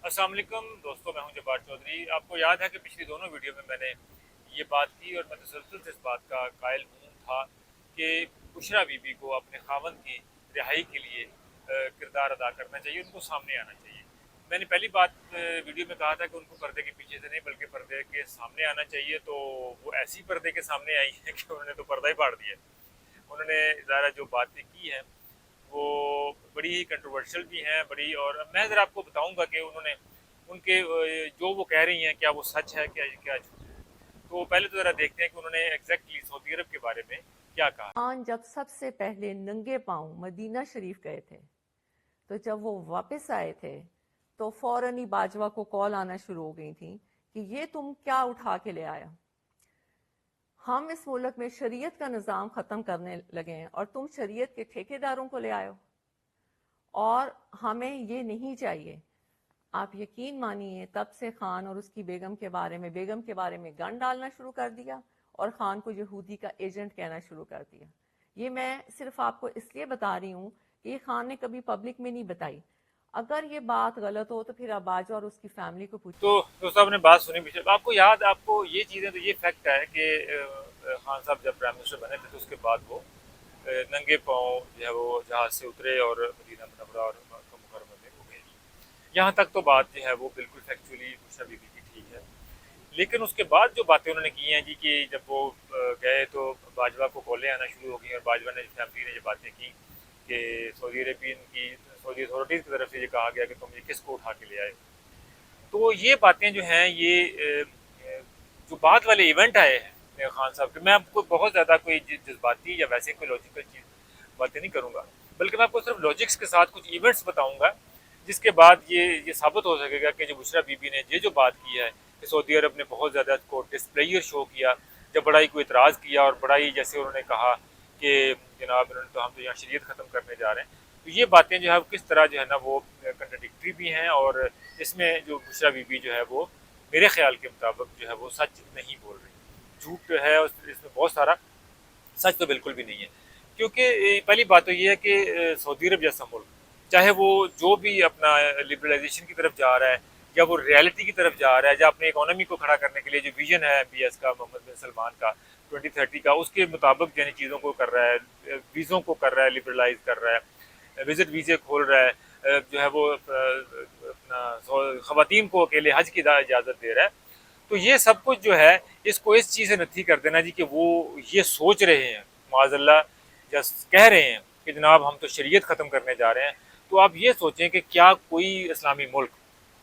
अस्सलाम वालेकुम दोस्तों, मैं हूं जब्बार चौधरी। आपको याद है कि पिछली दोनों वीडियो में मैंने ये बात की और मैं तसल्सल से इस बात का कायल हूँ था कि बुशरा बीबी को अपने खावंद की रिहाई के लिए किरदार अदा करना चाहिए, उनको सामने आना चाहिए। मैंने पहली बात वीडियो में कहा था कि उनको पर्दे के पीछे से नहीं बल्कि पर्दे के सामने आना चाहिए, तो वो ऐसी पर्दे के सामने आई है कि उन्होंने तो पर्दा ही फाड़ दिया। उन्होंने ज़रा जो बातें की हैं वो बड़ी ही कंट्रोवर्शियल भी हैं, बड़ी। और मैं ज़रा आपको बताऊंगा कि उन्होंने उनके जो वो कह रही हैं क्या वो सच है, क्या क्या झूठ है। तो पहले तो ज़रा देखते हैं कि उन्होंने एग्जैक्टली सऊदी अरब के बारे में क्या कहा। खान जब सबसे पहले नंगे पांव मदीना शरीफ गए थे, तो जब वो वापस आए थे तो फौरन ही बाजवा को कॉल आना शुरू हो गई थी कि ये तुम क्या उठा के ले आया। हम इस मुल्क में शरीयत का निज़ाम ख़त्म करने लगे हैं और तुम शरीयत के ठेकेदारों को ले आयो, और हमें ये नहीं चाहिए। आप यकीन मानिए, तब से खान और उसकी बेगम के बारे में गन डालना शुरू कर दिया और खान को यहूदी का एजेंट कहना शुरू कर दिया। ये मैं सिर्फ आपको इसलिए बता रही हूँ कि ये खान ने कभी पब्लिक में नहीं बताई। अगर ये बात गलत हो तो फिर अब्बास और उसकी फैमिली को पूछिए। तो दोस्तों, आपने बात सुनी पीछे, आपको याद, आपको ये चीज़ें, तो ये फैक्ट है कि खान साहब जब प्राइम मिनिस्टर बने थे तो उसके बाद वो नंगे पाँव जो है वो जहाज़ से उतरे और मदीना मुनव्वरा और मक्का मुकर्रमा में वो गए। यहाँ तक तो बात जो है वो बिल्कुल फैक्चुअली बुशरा बीबी की ठीक है। लेकिन उसके बाद जो बातें उन्होंने की हैं जी, कि जब वो गए तो बाजवा को कॉलें आना शुरू हो गई और बाजवा ने, फैमिली ने ये बातें की कि सऊदी अरेबियन की, सऊदी अथॉरिटीज़ की तरफ से ये कहा गया कि तुम ये किसको उठा के ले आए। तो ये बातें जो हैं ये जो बाद वाले इवेंट आए हैं खान साहब के, मैं आपको बहुत ज़्यादा कोई जज्बाती या वैसे कोई लॉजिकल चीज़ बातें नहीं करूँगा, बल्कि मैं आपको सिर्फ लॉजिक्स के साथ कुछ इवेंट्स बताऊँगा जिसके बाद ये साबित हो सकेगा कि जो बुशरा बीबी ने ये जो बात की है कि सऊदी अरब ने बहुत ज़्यादा को डिस्प्लेयर शो किया, जब बड़ा ही कोई इतराज़ किया और बड़ा ही जैसे उन्होंने कहा कि जनाब इन्होंने तो, हम तो यहाँ शरीयत ख़त्म करने जा रहे हैं। तो ये बातें जो है वो किस तरह जो है ना वो कंट्रडिक्टरी भी हैं, और इसमें जो बुशरा बीबी जो है वो मेरे ख्याल के मुताबिक जो है वो सच नहीं बोल रही, झूठ है इसमें बहुत सारा, सच तो बिल्कुल भी नहीं है। क्योंकि पहली बात तो ये है कि सऊदी अरब जैसा मुल्क, चाहे वो जो भी अपना लिबरलाइजेशन की तरफ जा रहा है या वो रियलिटी की तरफ जा रहा है, या अपने इकोनॉमी को खड़ा करने के लिए जो विजन है MBS का, मोहम्मद बिन सलमान का 2030 का, उसके मुताबिक यानी चीज़ों को कर रहा है, वीज़ों को कर रहा है, लिबरलाइज कर रहा है, विजिट वीज़े खोल रहा है, जो है वो अपना ख़वातीन को अकेले हज की इजाज़त दे रहा है। तो ये सब कुछ जो है इसको इस चीज़ से नथी कर देना जी कि वो ये सोच रहे हैं माज़अल्लाह, या कह रहे हैं कि जनाब हम तो शरीयत ख़त्म करने जा रहे हैं। तो आप ये सोचें कि क्या कोई इस्लामी मुल्क,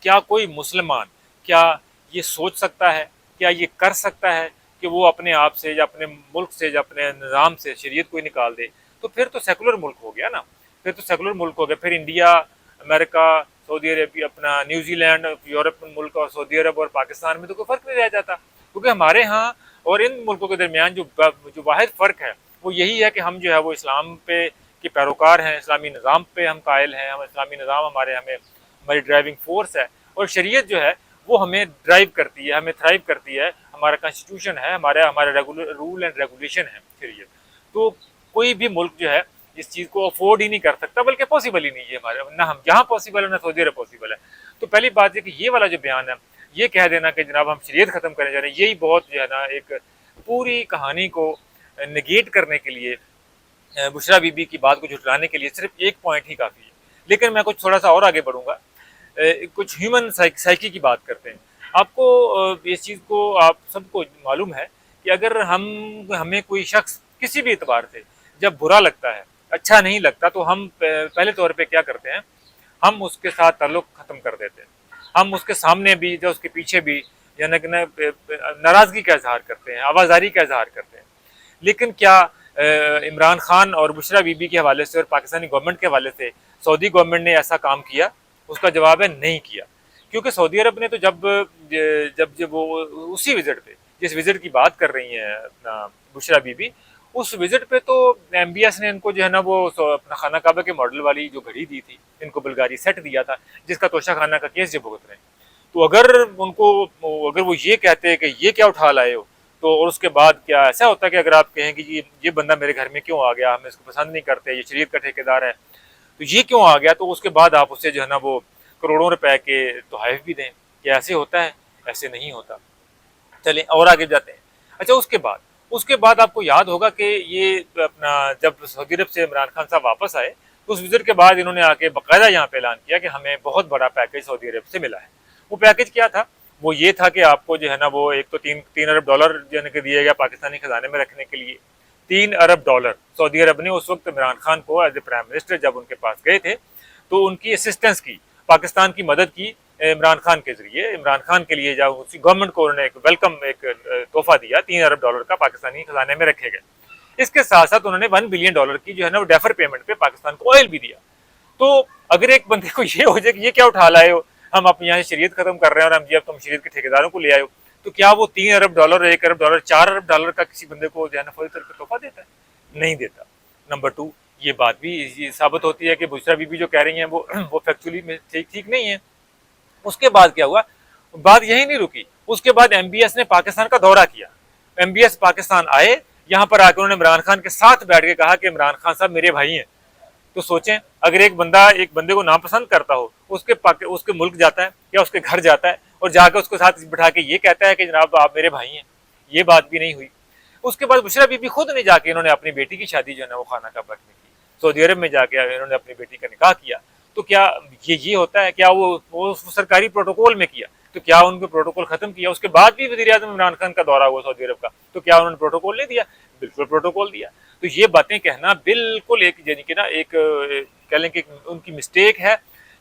क्या कोई मुसलमान, क्या ये सोच सकता है, क्या ये कर सकता है कि वो अपने आप से या अपने मुल्क से या अपने निज़ाम से शरीयत को ही निकाल दे। तो फिर तो सेकुलर मुल्क हो गया ना, फिर तो सेकुलर मुल्क हो गया। फिर इंडिया, अमेरिका, सऊदी अरेबिया, अपना न्यूजीलैंड, यूरोपियन मुल्क और सऊदी अरब और पाकिस्तान में तो कोई फ़र्क नहीं रह जाता, क्योंकि हमारे यहाँ और इन मुल्कों के दरमियान जो वाहिद फ़र्क है वो यही है कि हम जो है वो इस्लाम पे के पैरोकार हैं, इस्लामी निज़ाम पे हम कायल हैं, हम इस्लामी निज़ाम हमारी ड्राइविंग फोर्स है, और शरीयत जो है वो हमें ड्राइव करती है, हमें थ्राइव करती है। हमारा कॉन्स्टिट्यूशन है, हमारे रेगुलर रूल एंड रेगुलेशन है शरीयत। तो कोई भी मुल्क जो है इस चीज़ को अफोर्ड ही नहीं कर सकता, बल्कि पॉसिबल ही नहीं है हमारे, ना हम यहाँ पॉसिबल है ना सऊदी अरब पॉसिबल है। तो पहली बात है कि ये वाला जो बयान है, ये कह देना कि जनाब हम शरीयत ख़त्म करने जा रहे हैं, यही बहुत जो है ना एक पूरी कहानी को निगेट करने के लिए, बुशरा बीबी की बात को झुटलाने के लिए सिर्फ एक पॉइंट ही काफ़ी है। लेकिन मैं कुछ थोड़ा सा और आगे बढ़ूंगा, कुछ ह्यूमन साइकी की बात करते हैं। आपको इस चीज़ को आप सबको मालूम है कि अगर हमें कोई शख्स किसी भी एतबार से जब बुरा लगता है, अच्छा नहीं लगता, तो हम पहले तौर पे क्या करते हैं, हम उसके साथ ताल्लुक़ ख़त्म कर देते हैं। हम उसके सामने भी जो उसके पीछे भी यानी कि नाराज़गी का इजहार करते हैं, आवाज़ारी का इजहार करते हैं। लेकिन क्या इमरान खान और बुशरा बीबी के हवाले से और पाकिस्तानी गवर्नमेंट के हवाले से सऊदी गवर्नमेंट ने ऐसा काम किया? उसका जवाब है नहीं किया। क्योंकि सऊदी अरब ने तो जब जब वो उसी विजिट पे, जिस विजिट की बात कर रही हैं अपना बुशरा बीबी, उस विजिट पे तो MBS ने इनको जो है ना वो अपना खाना काबा के मॉडल वाली जो घड़ी दी थी, इनको बुल्गारी सेट दिया था, जिसका तोशा खाना का केस जो भुगत रहे हैं। तो अगर वो ये कहते हैं कि ये क्या उठा लाए हो, तो और उसके बाद क्या ऐसा होता है कि अगर आप कहें कि ये बंदा मेरे घर में क्यों आ गया, हम इसको पसंद नहीं करते, ये शरीयत का ठेकेदार है, तो ये क्यों आ गया, तो उसके बाद आप उससे जो है ना वो करोड़ों रुपए के तोहफे भी दें। क्या ऐसे होता है? ऐसे नहीं होता। चलें और आगे जाते हैं। अच्छा, उसके बाद आपको याद होगा कि ये अपना जब सऊदी अरब से इमरान खान साहब वापस आए तो उस विजिट के बाद इन्होंने आके बाकायदा यहाँ पे ऐलान किया कि हमें बहुत बड़ा पैकेज सऊदी अरब से मिला है। वो पैकेज क्या था? वो ये था कि आपको जो है ना वो एक तो तीन अरब डॉलर जो है दिया गया पाकिस्तानी खजाने में रखने के लिए। 3 अरब डॉलर सऊदी अरब ने उस वक्त इमरान खान को एज ए प्राइम मिनिस्टर जब उनके पास गए थे तो उनकी असिस्टेंस की, पाकिस्तान की मदद की इमरान खान के जरिए। इमरान खान के लिए जब उसी गवर्नमेंट को उन्होंने एक वेलकम एक तोहफा दिया, 3 अरब डॉलर का पाकिस्तानी खजाने में रखे गए। इसके साथ साथ उन्होंने 1 बिलियन डॉलर की जो है ना वो डेफर पेमेंट पे पाकिस्तान को ऑयल भी दिया। तो अगर एक बंदे को ये हो जाए कि ये क्या उठा लाए हो, हम अपने यहाँ शरीयत खत्म कर रहे हैं और हम जी अब तुम शरीयत के ठेकेदारों को ले आए हो, तो क्या वो 3 अरब डॉलर, 1 अरब डॉलर, 4 अरब डॉलर का किसी बंदे को जो है ना फौरी तौर पर तोहफा देता है? नहीं देता। नंबर 2, ये बात भी साबित होती है कि बुशरा बीबी जो कह रही हैं वो फैक्चुअली में ठीक नहीं है। उसके बाद क्या हुआ? बात यही नहीं रुकी। उसके बाद एमबीएस ने पाकिस्तान का दौरा किया। एमबीएस पाकिस्तान आए, यहाँ पर आकर उन्होंने इमरान खान के साथ बैठ के कहा कि इमरान खान साहब मेरे भाई हैं। तो सोचें, अगर एक बंदे को नापसंद करता हो, उसके मुल्क जाता है या उसके घर जाता है और जाकर उसके साथ बिठा के ये कहता है कि जनाब आप मेरे भाई हैं, ये बात भी नहीं हुई। उसके बाद बुशरा बीबी खुद नहीं जाके इन्होंने अपनी बेटी की शादी जो है ना वो खाना काबा में की, सऊदी अरब में जाके इन्होंने अपनी बेटी का निकाह किया। तो क्या ये होता है? क्या वो सरकारी प्रोटोकॉल में किया? तो क्या उनके प्रोटोकॉल खत्म किया? उसके बाद भी वज़ीर आज़म इमरान खान का दौरा हुआ सऊदी अरब का, तो क्या उन्होंने प्रोटोकॉल नहीं दिया? बिल्कुल प्रोटोकॉल दिया। तो ये बातें कहना बिल्कुल एक यानी कि ना एक कह लें कि उनकी मिस्टेक है।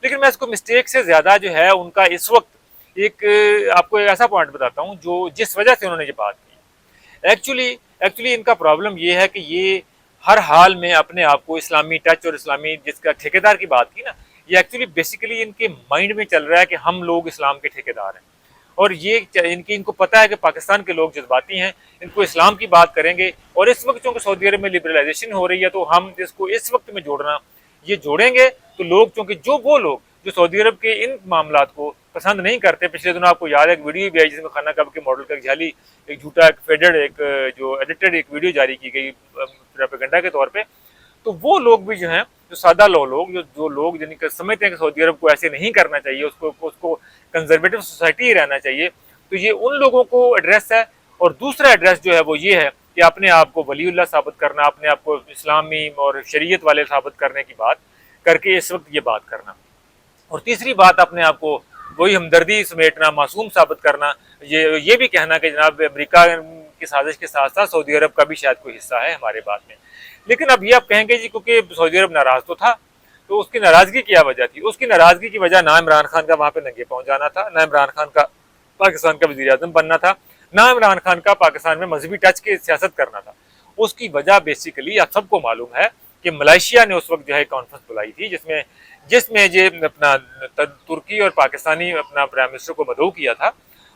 लेकिन मैं इसको मिस्टेक से ज्यादा जो है उनका इस वक्त एक आपको एक ऐसा पॉइंट बताता हूँ जो जिस वजह से उन्होंने ये बात की। एक्चुअली इनका प्रॉब्लम ये है कि ये हर हाल में अपने आप को इस्लामी टच और इस्लामी जिसका ठेकेदार की बात की ना, ये एक्चुअली बेसिकली इनके माइंड में चल रहा है कि हम लोग इस्लाम के ठेकेदार हैं। और ये इनको पता है कि पाकिस्तान के लोग जज्बाती हैं, इनको इस्लाम की बात करेंगे। और इस वक्त चूंकि सऊदी अरब में लिबरलाइजेशन हो रही है तो हम इसको इस वक्त में ये जोड़ेंगे तो लोग, चूंकि वो लोग जो सऊदी अरब के इन मामला को पसंद नहीं करते। पिछले दिनों आपको याद है एक वीडियो भी आई जिसमें खाना कब के मॉडल का एक जाली, एक झूठा, एक फेडेड, एक जो एडिटेड एक वीडियो जारी की गई प्रोपेगेंडा के तौर पे। तो वो लोग भी जो हैं, जो सादा लोग जो लोग यानी कि समझते हैं कि सऊदी अरब को ऐसे नहीं करना चाहिए, उसको कंजर्वेटिव सोसाइटी ही रहना चाहिए, तो ये उन लोगों को एड्रेस है। और दूसरा एड्रेस जो है वो ये है कि अपने आप को वलीउल्लाह साबित करना, अपने आप को इस्लामी और शरीयत वाले साबित करने की बात करके इस वक्त ये बात करना। और तीसरी बात, अपने आप को वही हमदर्दी समेटना, मासूम साबित करना, ये भी कहना कि जनाब अमेरिका की साजिश के साथ साथ सऊदी अरब का भी शायद कोई हिस्सा है हमारे बात में। लेकिन अब ये आप कहेंगे जी क्योंकि सऊदी अरब नाराज तो था, तो उसकी नाराजगी क्या वजह थी? उसकी नाराजगी की वजह ना इमरान खान का वहां पे नंगे पहुंच जाना था, ना इमरान खान का पाकिस्तान का वजीर आजम बनना था, ना इमरान खान का पाकिस्तान में मजहबी टच की सियासत करना था। उसकी वजह बेसिकली आप सबको मालूम है कि मलेशिया ने उस वक्त जो है कॉन्फ्रेंस बुलाई थी जिसमें ये अपना तुर्की और पाकिस्तानी अपना प्राइम मिनिस्टर को मदऊ किया था।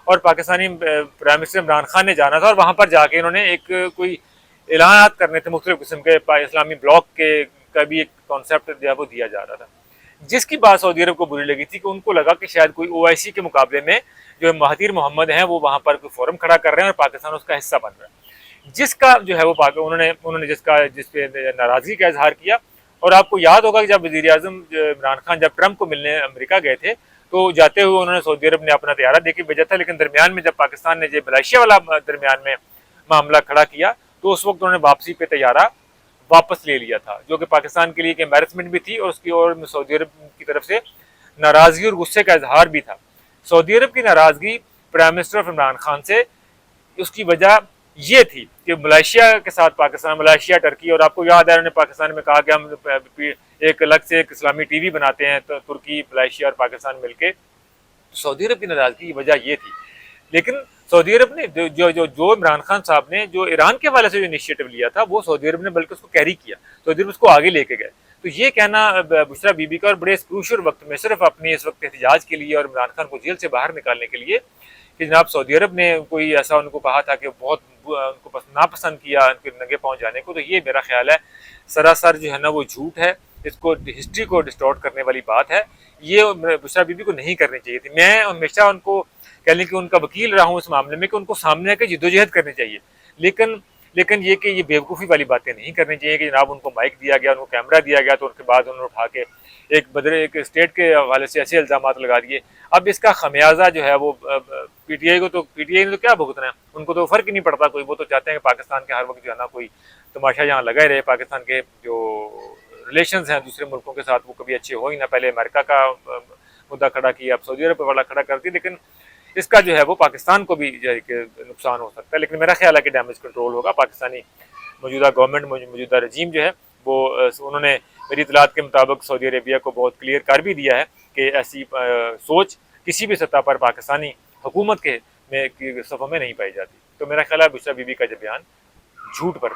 और पाकिस्तानी प्राइम मिनिस्टर इमरान खान ने जाना था और वहां पर जाके इन्होंने एक कोई ऐलान करने थे मुख्तलिफ किस्म के इस्लामी ब्लॉक के का भी एक कॉन्सेप्ट जो है वो दिया जा रहा था, जिसकी बात सऊदी अरब को बुरी लगी थी कि उनको लगा कि शायद कोई ओआईसी के मुकाबले में जो महातीर मोहम्मद हैं वो वहां पर कोई फोरम खड़ा कर रहे हैं और पाकिस्तान उसका हिस्सा बन रहा है, जिसका जो है वो उन्होंने जिस पे नाराजगी का इजहार किया। और आपको याद होगा कि जब वजीर आजम इमरान खान जब ट्रंप को मिलने अमेरिका गए थे तो जाते हुए उन्होंने सऊदी अरब ने अपना तैयारा देके भेजा था, लेकिन दरमियान में जब पाकिस्तान ने मलेशिया वाला दरमियान में मामला खड़ा किया तो उस वक्त उन्होंने वापसी पे तैयारा वापस ले लिया था, जो कि पाकिस्तान के लिए एक एम्बैरेसमेंट भी थी और उसकी ओर सऊदी अरब की तरफ से नाराजगी और गुस्से का इजहार भी था। सऊदी अरब की नाराजगी prime minister of Imran Khan से, उसकी वजह ये थी कि मलेशिया के साथ पाकिस्तान, मलेशिया, टर्की, और आपको याद है उन्होंने पाकिस्तान में कहा कि हम एक अलग से एक इस्लामी टीवी बनाते हैं, तो तुर्की, मलेशिया और पाकिस्तान मिलके। तो सऊदी अरब की नाराजगी की वजह ये थी। लेकिन सऊदी अरब ने जो इमरान खान साहब ने जो ईरान के वाले से जो इनिशिएटिव लिया था वो सऊदी अरब ने बल्कि उसको कैरी किया, सऊदी अरब उसको आगे लेके गए। तो ये कहना बुशरा बीबी का और बड़े क्रूशियल वक्त में सिर्फ अपनी इस वक्त एहतजाज के लिए और इमरान खान को जेल से बाहर निकालने के लिए कि जनाब सऊदी अरब ने कोई ऐसा उनको कहा था कि बहुत उनको नापसंद किया उनके नंगे पहुंच जाने को, तो ये मेरा ख्याल है सरासर जो है ना वो झूठ है, इसको हिस्ट्री को डिस्टॉर्ट करने वाली बात है। ये बुशरा बीबी को नहीं करनी चाहिए थी। मैं हमेशा उनको कह लें कि उनका वकील रहा हूँ इस मामले में कि उनको सामने आकर जिद्दोजहद करनी चाहिए, लेकिन ये कि ये बेवकूफ़ी वाली बातें नहीं करनी चाहिए कि जनाब उनको माइक दिया गया, उनको कैमरा दिया गया तो उनके बाद उन्होंने उठा के एक स्टेट के हवाले से ऐसे इल्ज़ाम लगा दिए। अब इसका खमियाजा जो है वो पीटीआई को, तो पीटीआई ने तो क्या भुगतना है, उनको तो फ़र्क ही नहीं पड़ता कोई। वो तो चाहते हैं कि पाकिस्तान के हर वक्त जो है ना कोई तमाशा यहाँ लगा ही रहे, पाकिस्तान के जो रिलेशंस हैं दूसरे मुल्कों के साथ वो कभी अच्छे हो ही ना। पहले अमेरिका का मुद्दा खड़ा किया, अब सऊदी अरब वाला खड़ा कर दी, लेकिन इसका जो है वो पाकिस्तान को भी जो है कि नुकसान हो सकता है। लेकिन मेरा ख्याल है कि डैमेज कंट्रोल होगा। पाकिस्तानी मौजूदा गवर्नमेंट, मौजूदा रजीम जो है वो उन्होंने मेरी इतलात के मुताबिक सऊदी अरेबिया को बहुत क्लियर कर भी दिया है कि ऐसी सोच किसी भी सतह पर पाकिस्तानी हुकूमत के सफ़ों में नहीं पाई जाती। तो मेरा ख्याल है बुशरा बीबी का जो बयान झूठ पर